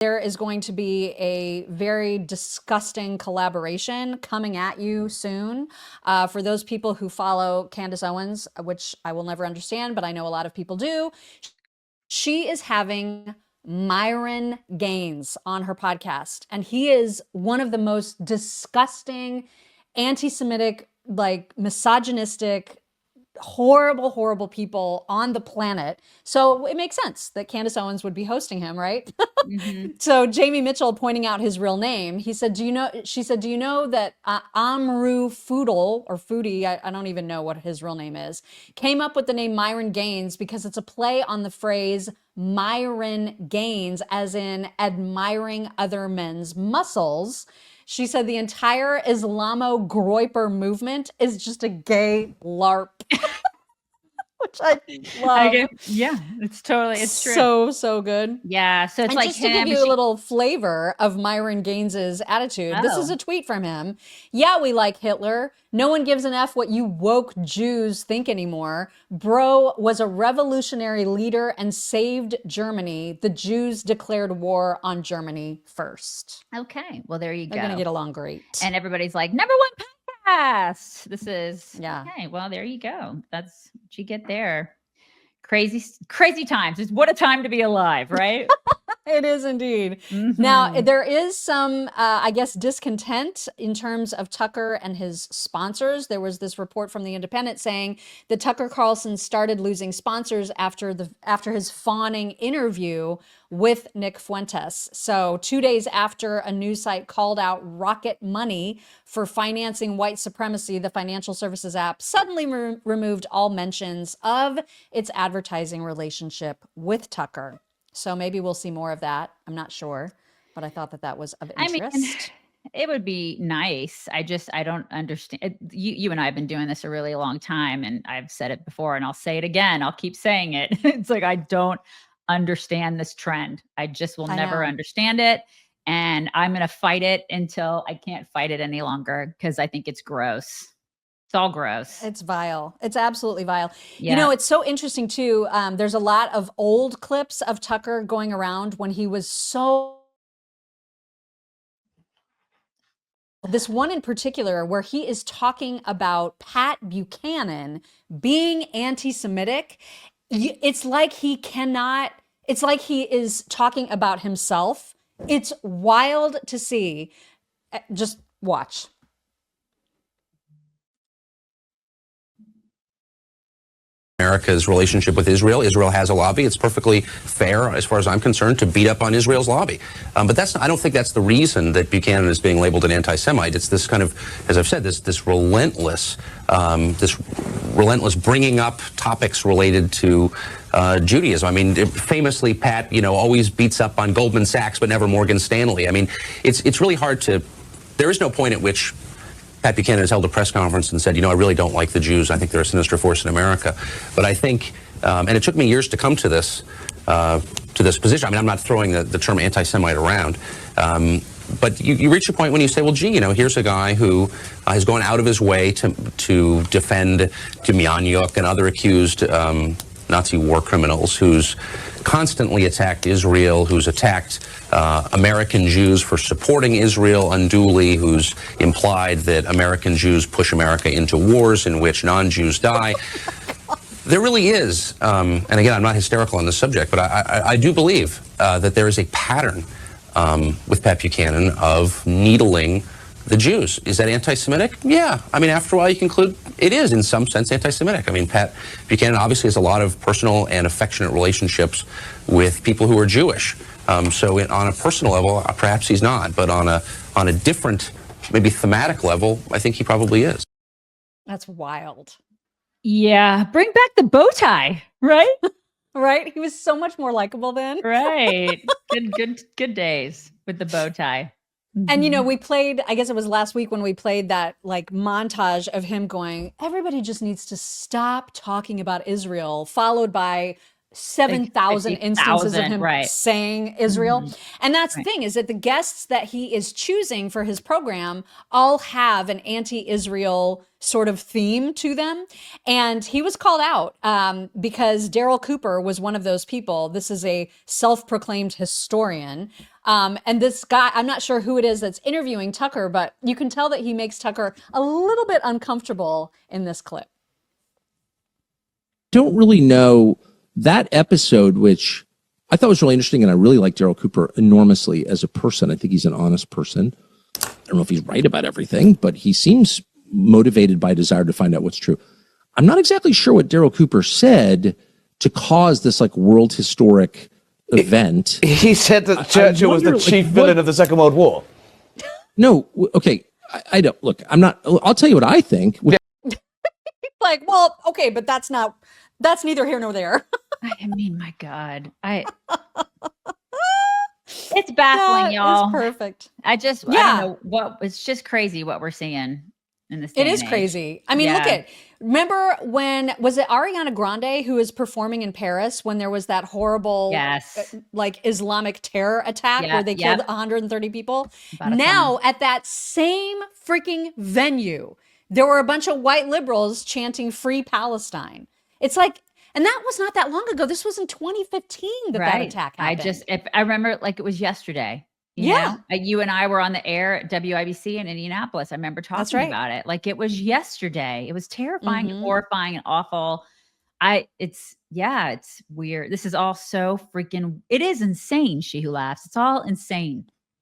there is going to be a very disgusting collaboration coming at you soon. For those people who follow Candace Owens, which I will never understand, but I know a lot of people do, she is having Myron Gaines on her podcast. And he is one of the most disgusting, anti-Semitic, like misogynistic, horrible people on the planet. So it makes sense that Candace Owens would be hosting him, right? So Jamie Mitchell pointing out his real name, he said, she said, do you know that Amru Foodle, or Foodie, I don't even know what his real name is, came up with the name Myron Gaines because it's a play on the phrase Myron Gaines, as in admiring other men's muscles. She said the entire Islamo-Groiper movement is just a gay LARP. Which I love. Yeah, it's true. So good. Yeah, so it's and like just to give you a little flavor of Myron Gaines's attitude, this is a tweet from him. Yeah, we like Hitler. No one gives an F what you woke Jews think anymore. Bro was a revolutionary leader and saved Germany. The Jews declared war on Germany first. Okay, well, there you go. They're going to get along great. And everybody's like, #1 podcast. This is, okay, well, there you go. That's what you get there. Crazy times. What a time to be alive, right? It is indeed. Now, there is some, I guess, discontent in terms of Tucker and his sponsors. There was this report from The Independent saying that Tucker Carlson started losing sponsors after his fawning interview with Nick Fuentes. So 2 days after a news site called out Rocket Money for financing white supremacy, the financial services app suddenly removed all mentions of its advertising relationship with Tucker. So maybe we'll see more of that. I'm not sure, but I thought that was of interest. I mean, it would be nice. I don't understand. You and I have been doing this a really long time, and I've said it before, and I'll say it again. I'll keep saying it. It's like, I don't understand this trend. I just will never understand it. And I'm going to fight it until I can't fight it any longer, because I think it's gross. It's all gross. It's vile. It's absolutely vile. Yeah. You know, it's so interesting too. There's a lot of old clips of Tucker going around when he was this one in particular where he is talking about Pat Buchanan being anti-Semitic. It's like it's like he is talking about himself. It's wild to see. Just watch. America's relationship with Israel. Israel has a lobby. It's perfectly fair, as far as I'm concerned, to beat up on Israel's lobby. But I don't think that's the reason that Buchanan is being labeled an anti-Semite. It's this kind of, as I've said, this relentless bringing up topics related to Judaism. I mean, famously, Pat, always beats up on Goldman Sachs, but never Morgan Stanley. I mean, it's really hard to. There is no point at which Pat Buchanan has held a press conference and said, I really don't like the Jews. I think they're a sinister force in America. But I think, and it took me years to come to this position. I mean, I'm not throwing the term anti-Semite around. But you reach a point when you say, well, gee, here's a guy who has gone out of his way to defend Demjanjuk and other accused Nazi war criminals, who's constantly attacked Israel, who's attacked American Jews for supporting Israel unduly, who's implied that American Jews push America into wars in which non-Jews die. There really is, and again, I'm not hysterical on this subject, but I do believe that there is a pattern with Pat Buchanan of needling the Jews. Is that anti-Semitic? Yeah. I mean, after a while, you conclude it is, in some sense, anti-Semitic. I mean, Pat Buchanan obviously has a lot of personal and affectionate relationships with people who are Jewish. So on a personal level, perhaps he's not. But on a different, maybe thematic level, I think he probably is. That's wild. Yeah. Bring back the bow tie, right? Right? He was so much more likable then. Right. Good days with the bow tie. And, we played, I guess it was last week when we played that montage of him going, everybody just needs to stop talking about Israel, followed by 7,000 instances of him saying Israel. And that's the thing, is that the guests that he is choosing for his program all have an anti-Israel sort of theme to them. And he was called out because Daryl Cooper was one of those people. This is a self-proclaimed historian. And this guy, I'm not sure who it is that's interviewing Tucker, but you can tell that he makes Tucker a little bit uncomfortable in this clip. Don't really know that episode, which I thought was really interesting, and I really like Daryl Cooper enormously as a person. I think he's an honest person. I don't know if he's right about everything, but he seems motivated by a desire to find out what's true. I'm not exactly sure what Daryl Cooper said to cause this like world historic event. He said that Churchill was the chief villain of the Second World War. No, okay, I don't look. I'm not. I'll tell you what I think. Like, well, okay, but that's neither here nor there. I mean, my God, it's baffling, y'all. It's perfect. I don't know it's just crazy what we're seeing in this day It is and age. crazy. I mean, remember when, was it Ariana Grande who was performing in Paris when there was that horrible, like Islamic terror attack where they killed 130 people? Now at that same freaking venue, there were a bunch of white liberals chanting "Free Palestine." It's like, and that was not that long ago. This was in 2015 that attack happened. I remember it like it was yesterday. You know? You and I were on the air at WIBC in Indianapolis. I remember talking about it. Like it was yesterday. It was terrifying, horrifying, and awful. It's weird. This is all so freaking, it is insane. She Who Laughs. It's all insane.